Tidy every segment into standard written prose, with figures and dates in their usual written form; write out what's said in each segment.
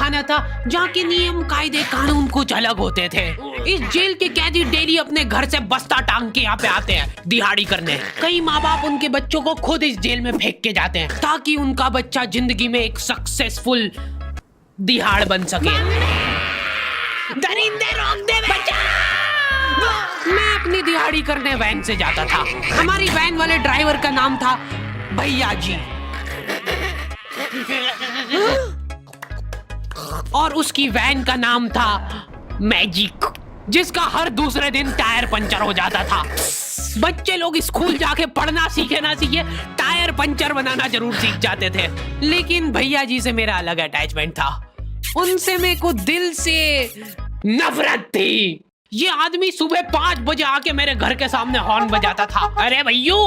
जमाना था जहाँ के नियम कायदे कानून कुछ अलग होते थे। इस जेल के कैदी डेली अपने घर से बस्ता टांग के यहाँ पे आते हैं दिहाड़ी करने। कई माँ बाप उनके बच्चों को खुद इस जेल में फेंक के जाते हैं ताकि उनका बच्चा जिंदगी में एक सक्सेसफुल दिहाड़ बन सके। दरिंदे रोक दे बच्चा। मैं अपनी दिहाड़ी करने वैन से जाता था। हमारी वैन वाले ड्राइवर का नाम था भैया जी और उसकी वैन का नाम था मैजिक, जिसका हर दूसरे दिन टायर पंचर हो जाता था। बच्चे लोग स्कूल जाके पढ़ना सीखे ना सीखे टायर पंचर बनाना जरूर सीख जाते थे। लेकिन भैया जी से मेरा अलग अटैचमेंट था। उनसे मेरे को दिल से नफरत थी। ये आदमी सुबह 5 बजे आके मेरे घर के सामने हॉर्न बजाता था। अरे भैयू,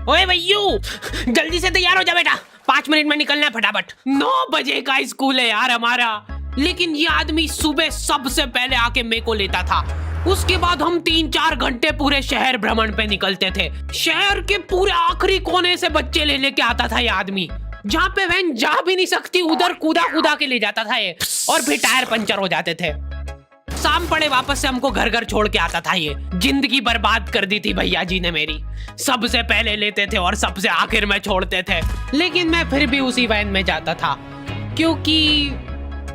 ओए भैयू, जल्दी से तैयार हो जा बेटा, 5 मिनट में निकलना है फटाफट। 9 बजे का स्कूल है यार हमारा। लेकिन ये आदमी सुबह सबसे पहले आके मेरे को लेता था। उसके बाद हम 3-4 घंटे पूरे शहर भ्रमण पे निकलते थे। शहर के पूरे आखिरी कोने से बच्चे ले लेके आता था ये आदमी। जहाँ पे वैन जा भी नहीं सकती उधर कूदा कूदा के ले जाता था ये, और फिर टायर पंचर हो जाते थे। शाम पड़े वापस से हमको घर घर छोड़ के आता था ये। जिंदगी बर्बाद कर दी थी भैया जी ने मेरी। सबसे पहले लेते थे और सबसे आखिर में छोड़ते थे। लेकिन मैं फिर भी उसी वैन में जाता था क्योंकि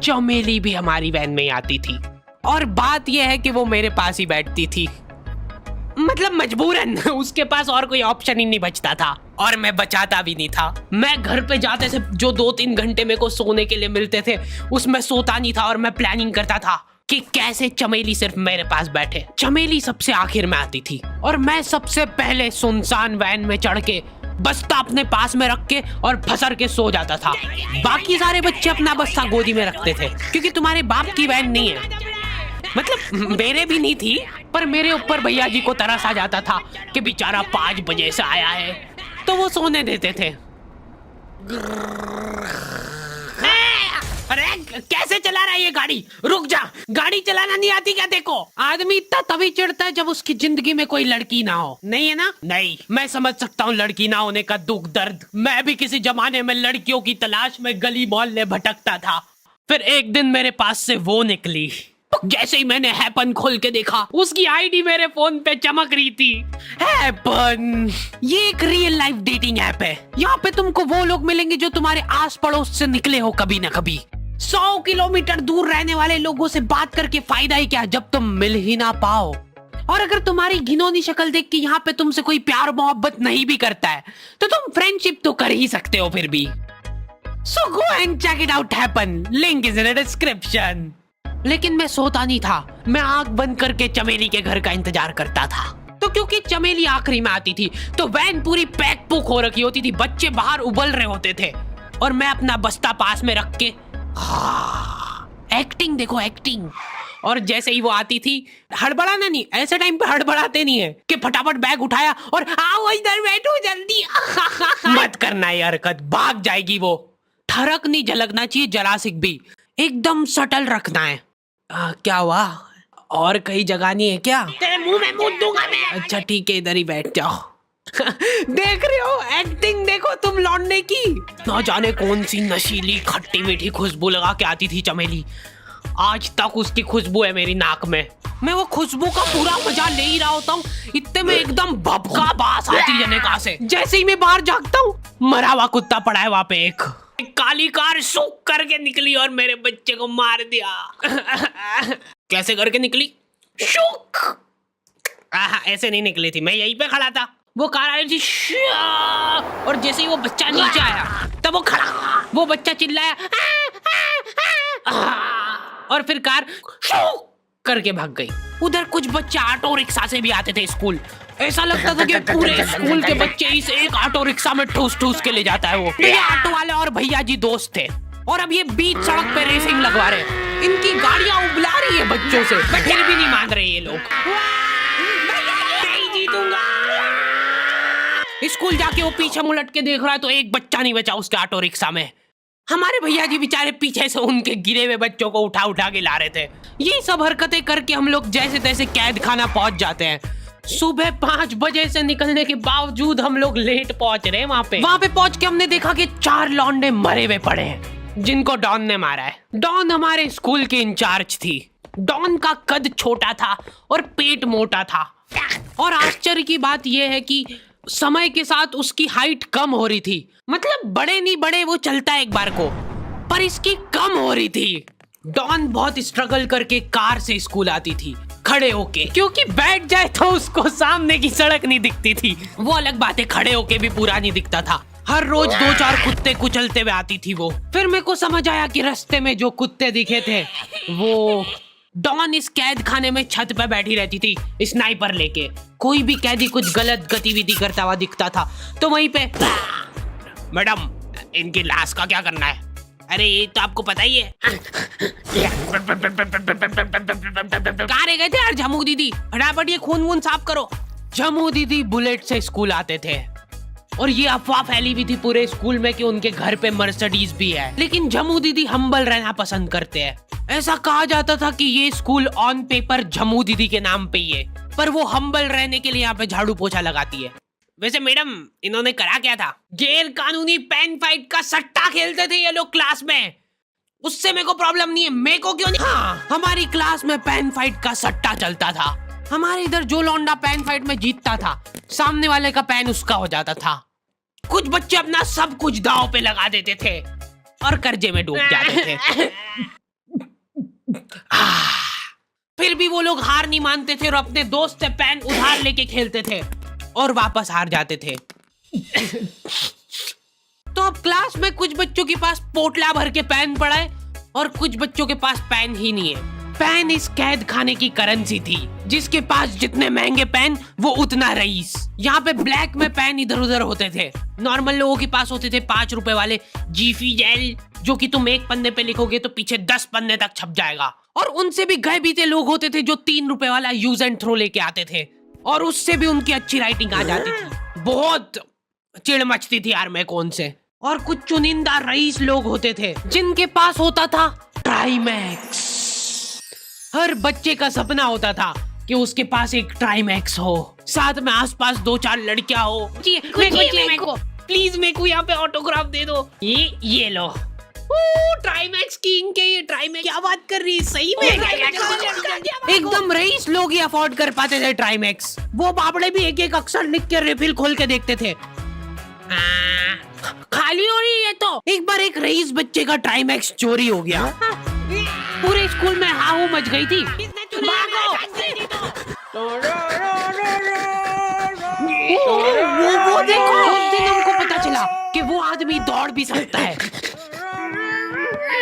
चमेली भी हमारी वैन में आती थी। और बात यह है कि वो मेरे पास ही बैठती थी, मतलब मजबूरन। उसके पास और कोई ऑप्शन ही नहीं बचता था और मैं बचाता भी नहीं था। मैं घर पे जाते से जो 2-3 घंटे मेरे को सोने के लिए मिलते थे उसमें सोता नहीं था और मैं प्लानिंग करता था कि कैसे चमेली सिर्फ मेरे पास बैठे। चमेली सबसे आखिर में आती थी और मैं सबसे पहले सुनसान वैन में चढ़ के बस्ता अपने पास में रख के और फसर के सो जाता था। बाकी सारे बच्चे अपना बस्ता गोदी में रखते थे क्योंकि तुम्हारे बाप की वैन नहीं है, मतलब मेरे भी नहीं थी। पर मेरे ऊपर भैया जी को तरस आ जाता था कि बेचारा 5 बजे से आया है, तो वो सोने देते थे। अरे कैसे चला रहा है ये गाड़ी? रुक जा, गाड़ी चलाना नहीं आती क्या? देखो, आदमी इतना तभी चिढ़ता है जब उसकी जिंदगी में कोई लड़की ना हो। नहीं है ना? नहीं, मैं समझ सकता हूँ लड़की ना होने का दुख दर्द। मैं भी किसी जमाने में लड़कियों की तलाश में गली मोहल्ले भटकता था। फिर एक दिन मेरे पास से वो निकली। जैसे ही मैंने हैपन खोल के देखा उसकी आईडी मेरे फोन पे चमक रही थी। हैपन ये एक रियल लाइफ डेटिंग ऐप है। यहाँ पे तुमको वो लोग मिलेंगे जो तुम्हारे आस पड़ोस से निकले हो कभी ना कभी। 100 किलोमीटर दूर रहने वाले लोगों से बात करके फायदा ही क्या जब तुम मिल ही ना पाओ। और अगर तुम्हारी घिनौनी शक्ल देख के यहाँ पे तुमसे कोई प्यार मोहब्बत नहीं भी करता है तो तुम फ्रेंडशिप तो कर ही सकते हो फिर भी। So go and check it out happen. Link is in the description. लेकिन मैं सोता नहीं था। मैं आंख बंद करके चमेली के घर का इंतजार करता था। तो क्योंकि चमेली आखिरी में आती थी तो वैन पूरी पैक पुक हो रखी होती थी। बच्चे बाहर उबल रहे होते थे और मैं अपना बस्ता पास में रख के एक्टिंग देखो एक्टिंग। और जैसे ही वो आती थी, हड़बड़ाना नहीं, ऐसे टाइम पे हड़बड़ाते नहीं है कि फटाफट बैग उठाया और आओ इधर बैठो जल्दी। मत करना ये हरकत, भाग जाएगी वो। ठरक नहीं झलकना चाहिए जरा सिक भी, एकदम सटल रखना है। क्या हुआ? और कहीं जगह नहीं है क्या? तेरे मुंह में मूत दूंगा मैं। अच्छा ठीक है, इधर ही बैठ जाओ। देख रहे हो एक्टिंग देखो तुम लौंडे की। ना जाने कौन सी नशीली खट्टी मीठी खुशबू लगा के आती थी चमेली। आज तक उसकी खुशबू है मेरी नाक में। मैं वो खुशबू का पूरा मजा ले ही रहा होता हूँ, इतने में एकदम भभका बास आती है निकाह से। जैसे ही मैं बाहर झांकता हूँ, मरा हुआ कुत्ता पड़ा है वहाँ पे। एक काली कार सूख करके निकली और मेरे बच्चे को मार दिया। कैसे करके निकली? शूक। ऐसे नहीं निकली थी, मैं यहीं पे खड़ा था, वो कार आई थी और जैसे ही वो बच्चा नीचे आया तब वो खड़ा, वो बच्चा चिल्लाया और फिर कार शूक करके भाग गई। उधर कुछ बच्चे ऑटो रिक्शा से भी आते थे स्कूल। ऐसा लगता था कि पूरे स्कूल के बच्चे इस एक ऑटो रिक्शा में ठूस ठूस के ले जाता है वो। ये ऑटो वाले और भैया जी दोस्त थे और अब ये बीच सड़क पे रेसिंग लगवा रहे हैं। इनकी गाड़ियां उबला रही है बच्चों से, फिर भी नहीं मान रहे ये लोग। नहीं जीतूंगा। स्कूल जाके वो पीछे मुलट के देख रहा है तो एक बच्चा नहीं बचा उसके ऑटो रिक्शा में। हमारे भैया जी बेचारे पीछे से उनके गिरे हुए बच्चों को उठा उठा के ला रहे थे। ये सब हरकतें करके हम लोग जैसे तैसे कैद खाना पहुंच जाते हैं। सुबह 5 बजे से निकलने के बावजूद हम लोग लेट पहुंच रहे हैं। वहाँ पे पहुंच के हमने देखा कि 4 लौंडे मरे हुए पड़े हैं। जिनको डॉन ने मारा है। डॉन हमारे स्कूल की इंचार्ज थी। डॉन का कद छोटा था और पेट मोटा था, और आश्चर्य की बात यह है कि समय के साथ उसकी हाइट कम हो रही थी। मतलब बड़े नहीं बड़े वो चलता एक बार को, पर इसकी कम हो रही थी। डॉन बहुत स्ट्रगल करके कार से स्कूल आती थी खड़े होके, क्योंकि बैठ जाए तो उसको सामने की सड़क नहीं दिखती थी। वो अलग बात है, खड़े होके भी पूरा नहीं दिखता था। हर रोज 2-4 कुत्ते कुचलते हुए आती थी वो। फिर मेरे को समझ आया कि रास्ते में जो कुत्ते दिखे थे वो डॉन इस कैद खाने में छत पे बैठी रहती थी स्नाइपर लेके। कोई भी कैदी कुछ गलत गतिविधि करता हुआ दिखता था तो वहीं पे, मैडम इनकी लाश का क्या करना है? अरे ये तो आपको पता ही है। कहाँ रह गए थे यार झमू दीदी, फटाफट ये खून वून साफ करो। झमू दीदी बुलेट से स्कूल आते थे और ये अफवाह फैली हुई थी पूरे स्कूल में कि उनके घर पे मर्सिडीज भी है, लेकिन झमू दीदी हम्बल रहना पसंद करते हैं। ऐसा कहा जाता था कि ये स्कूल ऑन पेपर झमू दीदी के नाम पे ही है, पर वो हम्बल रहने के लिए यहाँ पे झाड़ू पोछा लगाती है। वैसे मैडम इन्होंने करा क्या था? गैर कानूनी पेन फाइट का सट्टा खेलते थे ये लोग क्लास में। उससे मेरे को प्रॉब्लम नहीं है, मेरे को क्यों नहीं? हाँ, हमारी क्लास में पेन फाइट का सट्टा चलता था। हमारे इधर जो लौंडा पेन फाइट में जीतता था, सामने वाले का पेन उसका हो जाता था। कुछ बच्चे अपना सब कुछ दांव पे लगा देते थे और कर्जे में डूब जाते थे। फिर भी वो लोग हार नहीं मानते थे और अपने दोस्त से पेन उधार लेके खेलते थे और वापस हार जाते थे। तो अब क्लास में कुछ बच्चों के पास पोटला भर के पेन पड़ा है और कुछ बच्चों के पास पेन ही नहीं है। पेन इस कैद खाने की करेंसी थी, जिसके पास जितने महंगे पेन वो उतना रईस। यहाँ पे ब्लैक में पेन इधर उधर होते थे। नॉर्मल लोगों के पास होते थे 5 रुपए वाले जीफी जेल, जो कि तुम एक पन्ने पे लिखोगे तो पीछे 10 पन्ने तक छप जाएगा। और उनसे भी गए बीते लोग होते थे जो 3 रुपए वाला यूज एंड थ्रो लेके आते थे और उससे भी उनकी अच्छी राइटिंग आ जाती थी। बहुत चिढ़ मचती थी यार मैं कौन से। और कुछ चुनिंदा रईस लोग होते थे जिनके पास होता था ट्राइमैक्स। हर बच्चे का सपना होता था कि उसके पास एक ट्राइमैक्स हो, साथ में आसपास 2-4 लड़कियां हो। मेरे को प्लीज मेरे को यहाँ पे ऑटोग्राफ दे दो। ये लो ट्राइमैक्स किंग के, ये ट्राइमैक्स क्या बात कर रही है? सही में एकदम रईस लोग ही अफोर्ड कर पाते थे ट्राइमैक्स। वो बाबड़े भी एक एक अक्षर लिख के रिफिल खोल के देखते थे। खाली हो रही है तो एक बार एक रईस बच्चे का ट्राइमैक्स चोरी हो गया। पूरे स्कूल में हाहू मच गई थी। वो देखो, उस दिन हमको पता चला कि वो आदमी दौड़ भी सकता है।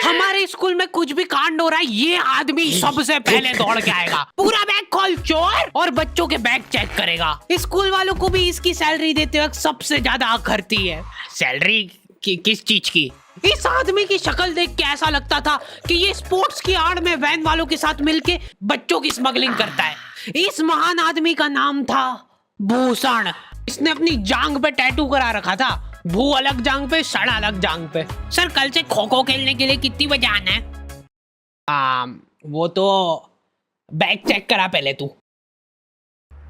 हमारे स्कूल में कुछ भी कांड हो रहा है, ये आदमी सबसे पहले दौड़ के आएगा, पूरा बैग खोल चोर, और बच्चों के बैग चेक करेगा। स्कूल वालों को भी इसकी सैलरी देते वक्त सबसे ज्यादा अखरती है। सैलरी किस चीज की? इस आदमी की शक्ल देख के ऐसा लगता था कि ये स्पोर्ट्स की आड़ में वैन वालों के साथ मिलके बच्चों की स्मगलिंग करता है। इस महान आदमी का नाम था भूषण। इसने अपनी जांग पे टैटू करा रखा था, भू अलग जांग पे, सड़ अलग जांग पे। सर कल से खो खो खेलने के लिए कितनी बजे आना है? वो तो बैग चेक करा पहले तू।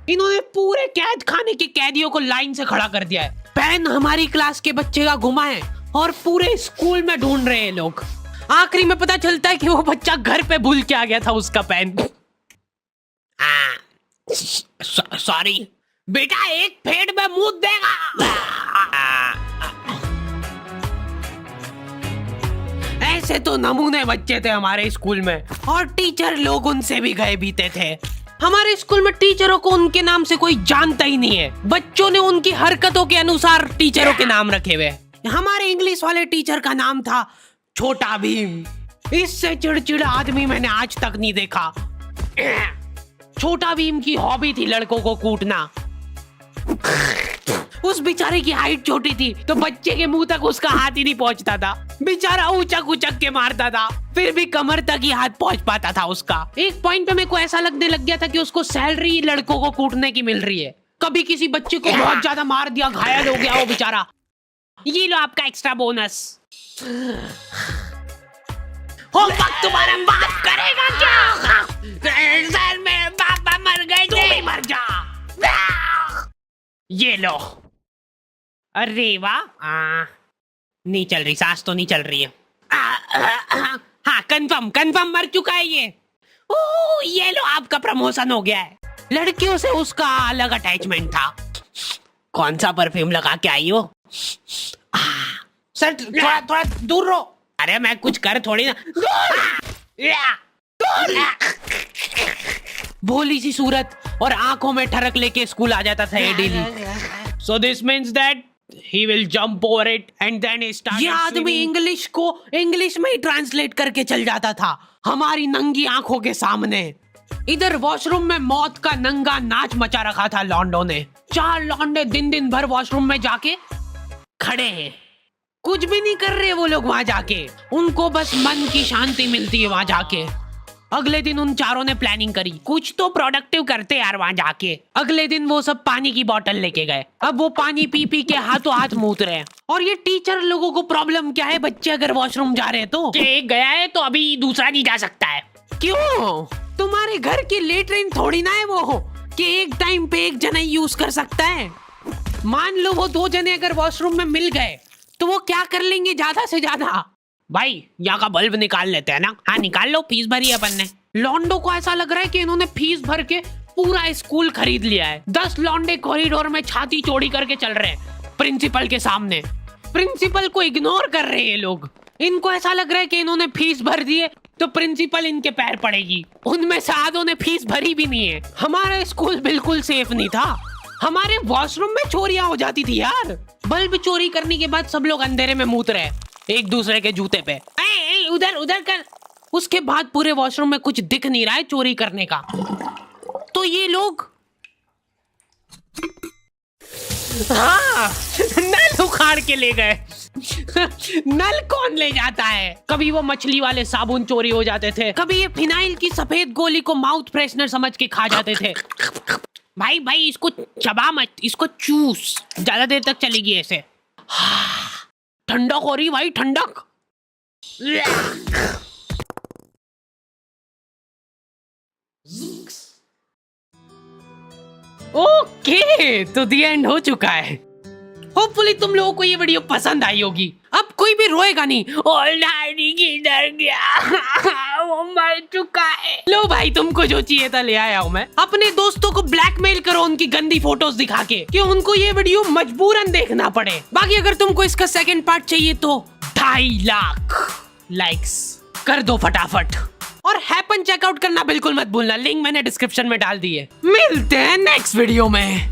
इन्होंने पूरे कैद खाने के कैदियों को लाइन से खड़ा कर दिया है। पेन हमारी क्लास के बच्चे का गुमा है और पूरे स्कूल में ढूंढ रहे हैं लोग। आखिरी में पता चलता है कि वो बच्चा घर पे भूल के आ गया था उसका पेन। सॉरी बेटा, एक फेट में मुंह देगा। ऐसे तो नमूने बच्चे थे हमारे स्कूल में, और टीचर लोग उनसे भी गए बीते थे। हमारे स्कूल में टीचरों को उनके नाम से कोई जानता ही नहीं है। बच्चों ने उनकी हरकतों के अनुसार टीचरों के नाम रखे हुए। हमारे इंग्लिश वाले टीचर का नाम था छोटा भीम। इससे चिड़चिड़ा आदमी मैंने आज तक नहीं देखा। छोटा भीम की हॉबी थी लड़कों को कूटना। उस बेचारे की हाइट छोटी थी तो बच्चे के मुंह तक उसका हाथ ही नहीं पहुंचता था। बेचारा उचक उचक के मारता था, फिर भी कमर तक ही हाथ पहुंच पाता था उसका। एक पॉइंट पे मेरे को ऐसा लगने लग गया था कि उसको सैलरी लड़कों को कूटने की मिल रही है। कभी किसी बच्चे को बहुत ज्यादा मार दिया, घायल हो गया वो बेचारा, ये लो आपका एक्स्ट्रा बोनस। होमवर्क तुम्हारा बाप करेगा क्या? सर मेरे पापा मर गए थे। तू भी मर जा। ये लो। अरे वाह, नहीं चल रही, सांस तो नहीं चल रही है। हाँ कंफर्म मर चुका है ये। ओह ये लो आपका प्रमोशन हो गया है। लड़कियों से उसका अलग अटैचमेंट था। कौन सा परफ्यूम लगा के आई हो? सर थोड़ा दूर रहो। अरे मैं कुछ कर थोड़ी ना। भोली सी सूरत और आंखों में ठरक लेके स्कूल आ जाता था ये daily. So this means that he will jump over it and then he started. ये आदमी इंग्लिश को इंग्लिश में ही ट्रांसलेट करके चल जाता था हमारी नंगी आंखों के सामने। इधर वॉशरूम में मौत का नंगा नाच मचा रखा था लॉन्डो ने। 4 लॉन्डे दिन भर वॉशरूम में जाके खड़े हैं, कुछ भी नहीं कर रहे वो लोग वहां जाके। उनको बस मन की शांति मिलती है वहां जाके। अगले दिन उन चारों ने प्लानिंग करी, कुछ तो प्रोडक्टिव करते यार वहां जाके। अगले दिन वो सब पानी की बोतल लेके गए। अब वो पानी पी पी के हाथों हाथ मूत रहे हैं। और ये टीचर लोगों को प्रॉब्लम क्या है, बच्चे अगर वॉशरूम जा रहे हैं तो एक गया है तो अभी दूसरा नहीं जा सकता है। क्यों? तुम्हारे घर की लेटरिन थोड़ी ना है वो कि एक टाइम पे एक जना यूज कर सकता है। मान लो वो 2 जने अगर वॉशरूम में मिल गए तो वो क्या कर लेंगे ज्यादा से ज्यादा? भाई यहाँ का बल्ब निकाल लेते हैं ना। हाँ निकाल लो, फीस भरी है अपन ने। लॉन्डो को ऐसा लग रहा है कि इन्होंने फीस भर के पूरा स्कूल खरीद लिया है। 10 लॉन्डे कॉरिडोर में छाती चौड़ी करके चल रहे हैं प्रिंसिपल के सामने। प्रिंसिपल को इग्नोर कर रहे हैं ये लोग। इनको ऐसा लग रहा है कि इन्होंने फीस भर दी है तो प्रिंसिपल इनके पैर पड़ेगी। उनमें से आधों ने फीस भरी भी नहीं है। हमारा स्कूल बिल्कुल सेफ नहीं था। हमारे वॉशरूम में चोरियां हो जाती थी यार। बल्ब चोरी करने के बाद सब लोग अंधेरे में मूत रहे एक दूसरे के जूते पे। उधर कर। उसके बाद पूरे वॉशरूम में कुछ दिख नहीं रहा है चोरी करने का। तो ये लोग हाँ नल उखाड़ के ले गए। नल कौन ले जाता है? कभी वो मछली वाले साबुन चोरी हो जाते थे, कभी ये फिनाइल की सफेद गोली को माउथ फ्रेशनर समझ के खा जाते थे। भाई इसको चबा मत, इसको चूस, ज्यादा देर तक चलेगी ऐसे। ठंडक हो रही भाई, ठंडक। ओके तो दी एंड हो चुका है। होपफुली तुम लोगों को ये वीडियो पसंद आई होगी। अब कोई भी रोएगा नहीं। किधर गया? वो मर चुका है। लो भाई तुमको जो चाहिए था ले आया हूँ मैं। अपने दोस्तों को ब्लैकमेल करो उनकी गंदी फोटोज दिखा के कि उनको ये वीडियो मजबूरन देखना पड़े। बाकी अगर तुमको इसका सेकंड पार्ट चाहिए तो 2.5 लाख लाइक्स कर दो फटाफट। और हैपन चेकआउट करना बिल्कुल मत भूलना, लिंक मैंने डिस्क्रिप्शन में डाल दी है। मिलते हैं नेक्स्ट वीडियो में।